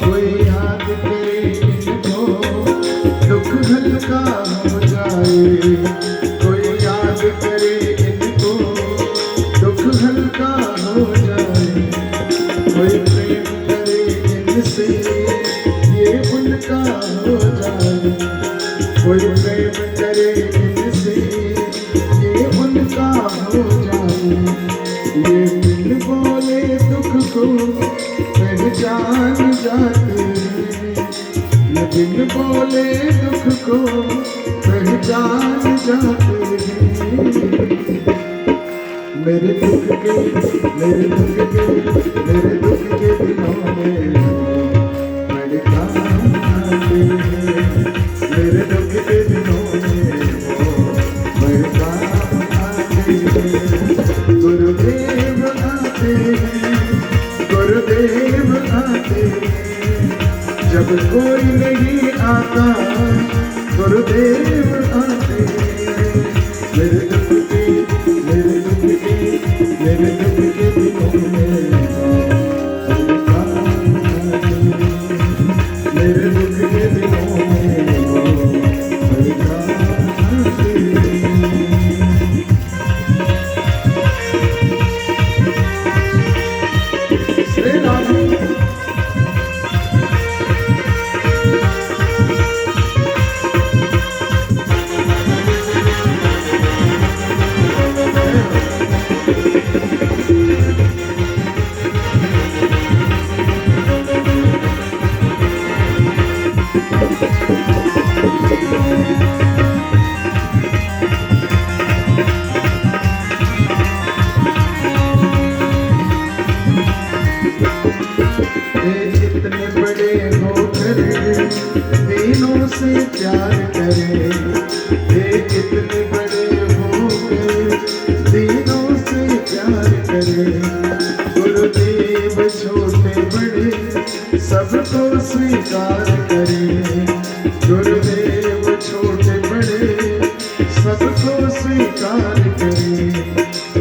कोई याद करे इनको दुख हल्का हो जाए, कोई याद करे इनको दुख हल्का हो जाए, कोई प्रेम करे इनसे ये उनका हो जाए, कोई प्रेम करे इनसे ये उनका हो जाए। ये बिन बोले दुख को पहचान जाते हैं, ये बिन बोले दुख को पहचान जाते हैं। मेरे दुख के मेरे दुख के मेरे दुख के दिनों में बड़े काम आते हैं, मेरे दुख के दिनों में बड़े काम आते हैं। गुरुदेव आते हैं, गुरुदेव आते हैं, जब कोई नहीं आता गुरुदेव आते हैं। मेरे दुख के मेरे दुख के मेरे दुख के दिनों में बड़े काम आते हैं, मेरे दुख के दिनों में बड़े काम आते हैं। श्री राम इतने बड़े होकर दीनों से प्यार करे, ये इतने बड़े होकर दीनों से प्यार करे। गुरुदेव छोटे बड़े सबको स्वीकार करे, गुरुदेव छोटे बड़े सबको स्वीकार करे।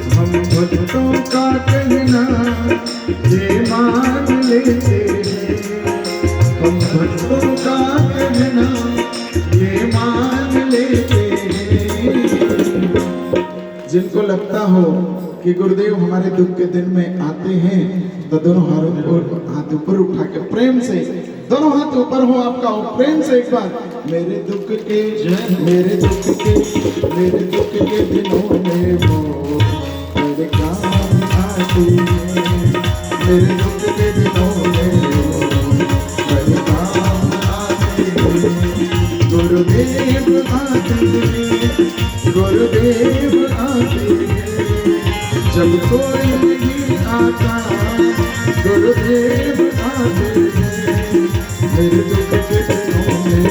हम भक्तों का कहना ये मान लेते हैं, हम भक्तों का कहना ये मान लेते हैं। जिनको लगता हो कि गुरुदेव हमारे दुख के दिन में आते हैं तो दोनों हाथ ऊपर उठा के प्रेम से, दोनों हाथ ऊपर हो आपका हो, प्रेम से एक बार। मेरे दुख के मेरे दुख के मेरे दुख के दिनों में वो मेरे काम आते हैं, मेरे दुख के दिनों में वो मेरे काम आते हैं। गुरुदेव आते हैं, गुरुदेव आते हैं, जब कोई नहीं आता गुरुदेव आते हैं। मेरे दुख के दिनों में